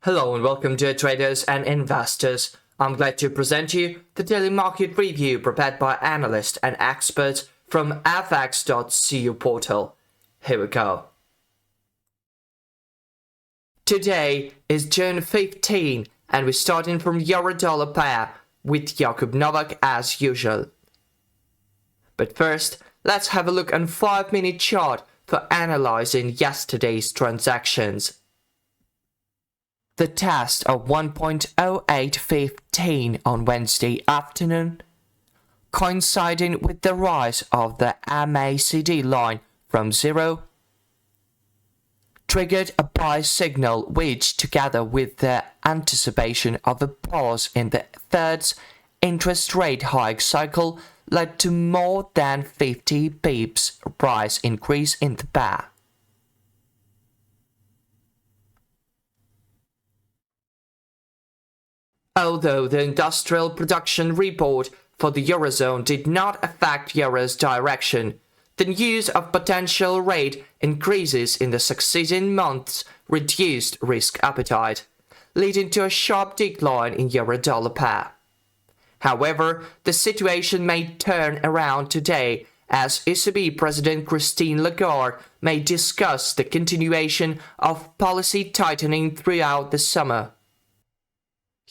Hello and welcome to traders and investors. I'm glad to present you the daily market review prepared by analysts and experts from fx.cu portal. Here we go. Today is June 15 and we're starting from euro-dollar pair with Jakub Novak as usual. But first, let's have a look on 5-minute chart for analyzing yesterday's transactions. The test of 1.0815 on Wednesday afternoon, coinciding with the rise of the MACD line from zero, triggered a buy signal which, together with the anticipation of a pause in the third interest rate hike cycle, led to more than 50 pips price increase in the pair. Although the industrial production report for the Eurozone did not affect Euro's direction, the news of potential rate increases in the succeeding months reduced risk appetite, leading to a sharp decline in euro-dollar pair. However, the situation may turn around today as ECB President Christine Lagarde may discuss the continuation of policy tightening throughout the summer.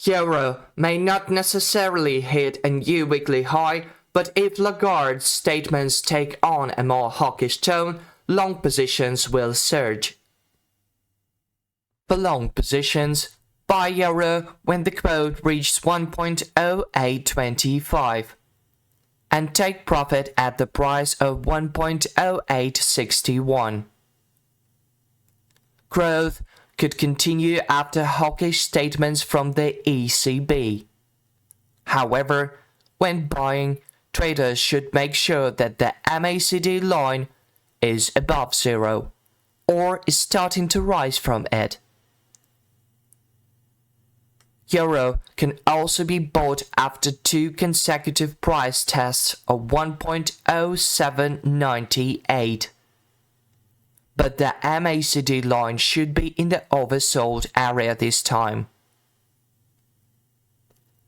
Euro may not necessarily hit a new weekly high, but if Lagarde's statements take on a more hawkish tone, long positions will surge. For long positions, buy euro when the quote reaches 1.0825 and take profit at the price of 1.0861. Growth could continue after hawkish statements from the ECB. However, when buying, traders should make sure that the MACD line is above zero or is starting to rise from it. Euro can also be bought after two consecutive price tests of 1.0798. But the MACD line should be in the oversold area this time,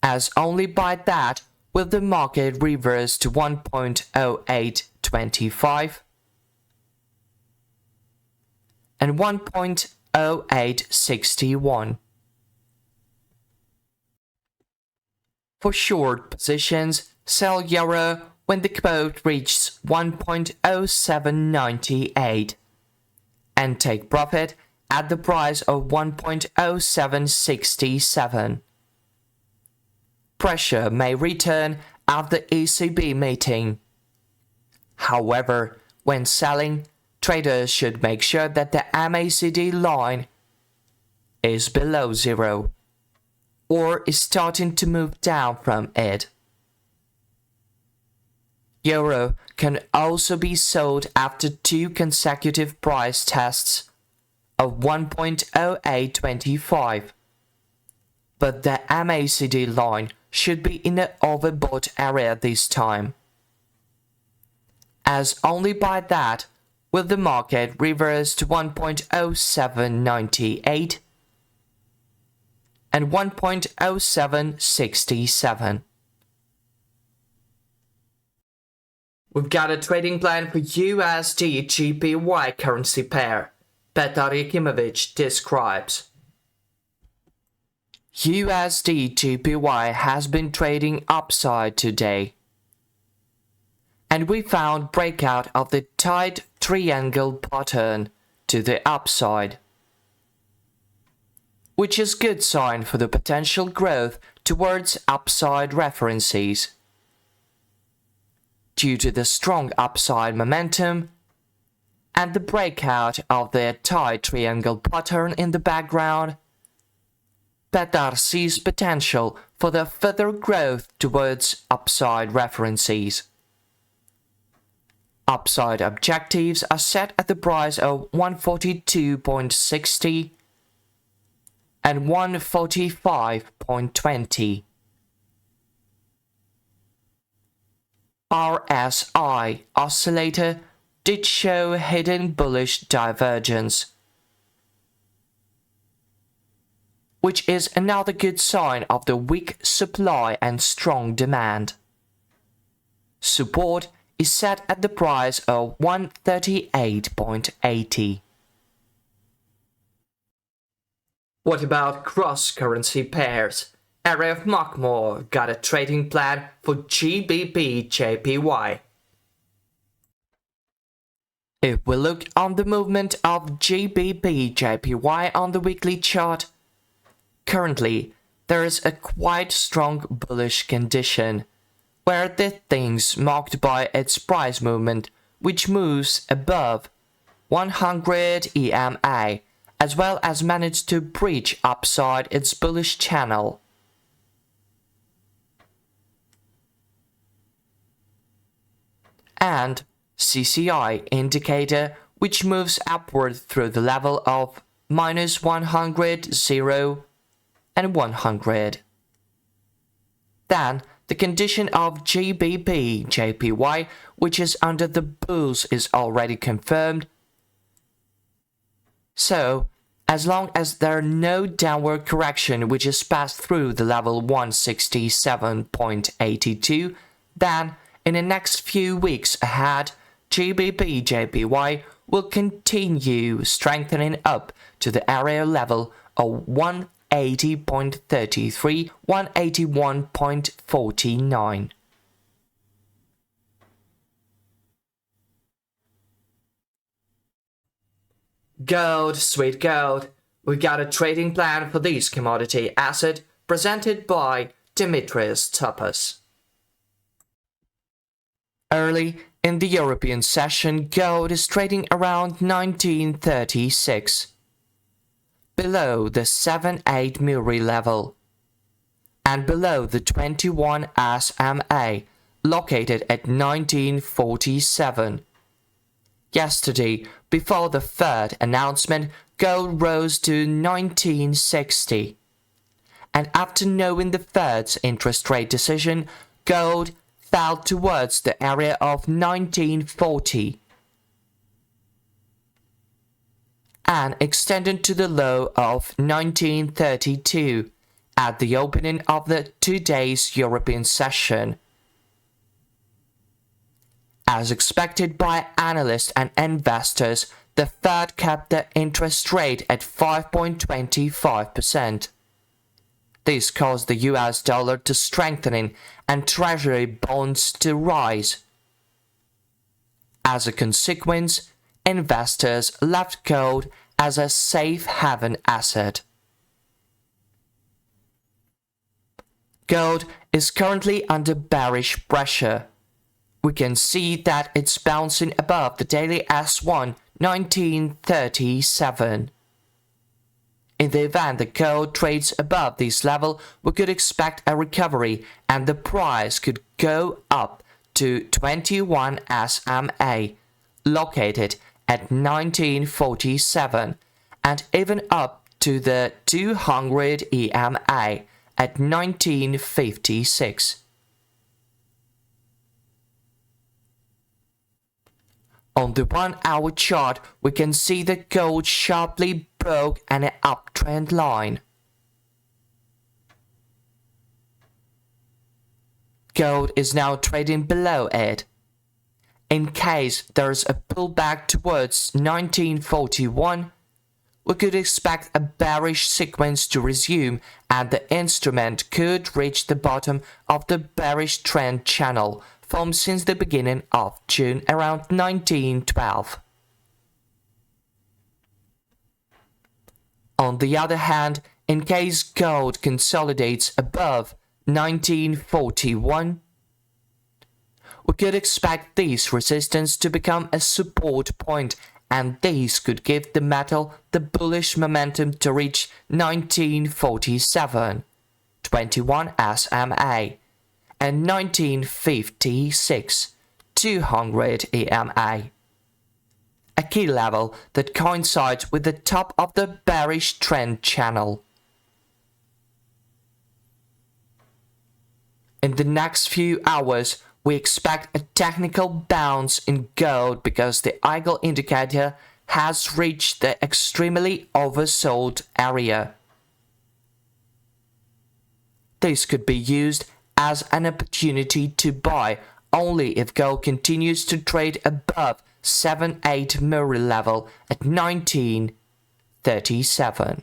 as only by that will the market reverse to 1.0825 and 1.0861. For short positions, sell euro when the quote reaches 1.0798. and take profit at the price of 1.0767. Pressure may return at the ECB meeting. However, when selling, traders should make sure that the MACD line is below zero or is starting to move down from it. Euro can also be sold after two consecutive price tests of 1.0825, but the MACD line should be in the overbought area this time, as only by that will the market reverse to 1.0798 and 1.0767. We've got a trading plan for USD GBY currency pair. Petar Yakimovic describes. USD GBY has been trading upside today, and we found breakout of the tight triangle pattern to the upside, which is good sign for the potential growth towards upside references. Due to the strong upside momentum and the breakout of the tight triangle pattern in the background, Petar sees potential for the further growth towards upside references. Upside objectives are set at the price of 142.60 and 145.20. RSI oscillator did show hidden bullish divergence, which is another good sign of the weak supply and strong demand. Support is set at the price of 138.80. What about cross-currency pairs? Area of Mockmore got a trading plan for GBP JPY. If we look on the movement of GBP JPY on the weekly chart, currently there is a quite strong bullish condition, where the things marked by its price movement, which moves above 100 EMA, as well as managed to breach upside its bullish channel. And CCI indicator, which moves upward through the level of -100, 0, and 100. Then the condition of GBP JPY, which is under the bulls, is already confirmed. So, as long as there are no downward correction which is passed through the level 167.82, then in the next few weeks ahead, GBP JPY will continue strengthening up to the area level of 180.33, 181.49. Gold, sweet gold. We got a trading plan for this commodity asset presented by Dimitris Topos. Early in the European session, gold is trading around 1936, below the 7-8 Muri level, and below the 21 SMA, located at 1947. Yesterday, before the Fed announcement, gold rose to 1960. And after knowing the Fed's interest rate decision, gold fell towards the area of 1940 and extended to the low of 1932 at the opening of the today's European session. As expected by analysts and investors, the Fed kept the interest rate at 5.25%. This caused the US dollar to strengthen and Treasury bonds to rise. As a consequence, investors left gold as a safe haven asset. Gold is currently under bearish pressure. We can see that it's bouncing above the daily S1 1937. In the event that gold trades above this level, we could expect a recovery and the price could go up to 21 SMA, located at 1947, and even up to the 200 EMA at 1956. On the 1-hour chart, we can see that gold sharply broke an uptrend line. Gold is now trading below it. In case there's a pullback towards 1941, we could expect a bearish sequence to resume and the instrument could reach the bottom of the bearish trend channel formed since the beginning of June around 1912. On the other hand, in case gold consolidates above 1941, we could expect this resistance to become a support point, and this could give the metal the bullish momentum to reach 1947, 21 SMA, and 1956, 200 EMA. A key level that coincides with the top of the bearish trend channel. In the next few hours, we expect a technical bounce in gold because the Eagle indicator has reached the extremely oversold area. this could be used as an opportunity to buy only if gold continues to trade above 7-8 Muri level at 1937.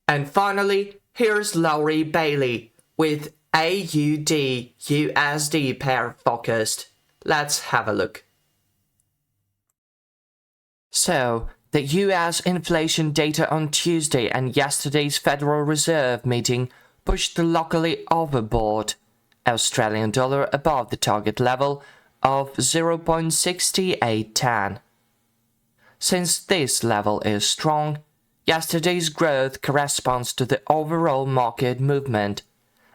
And finally, here's Laurie Bailey with AUD USD pair focused. Let's have a look. So, the US inflation data on Tuesday and yesterday's Federal Reserve meeting pushed the locally overbought Australian dollar above the target level of 0.6810. Since this level is strong, yesterday's growth corresponds to the overall market movement,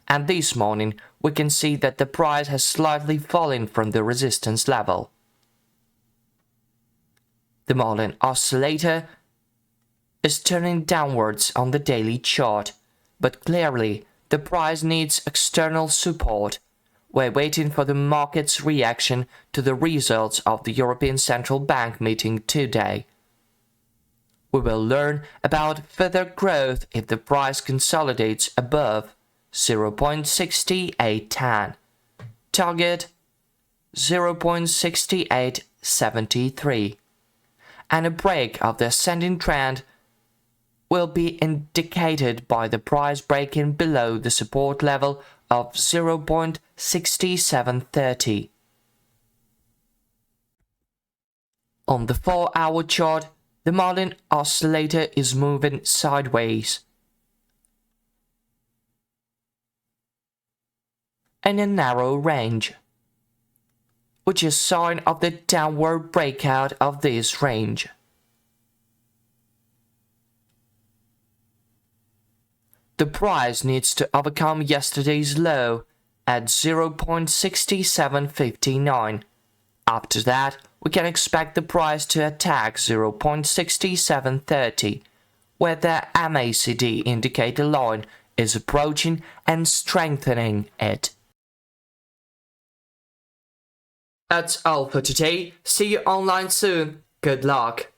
and this morning we can see that the price has slightly fallen from the resistance level. The Marlin oscillator is turning downwards on the daily chart, but clearly the price needs external support. We're waiting for the market's reaction to the results of the European Central Bank meeting today. We will learn about further growth if the price consolidates above 0.6810. Target 0.6873. And a break of the ascending trend will be indicated by the price breaking below the support level of 0.6730. On the 4-hour chart, the Marlin oscillator is moving sideways in a narrow range, which is a sign of the downward breakout of this range. The price needs to overcome yesterday's low at 0.6759. After that, we can expect the price to attack 0.6730, where the MACD indicator line is approaching and strengthening it. That's all for today. See you online soon. Good luck.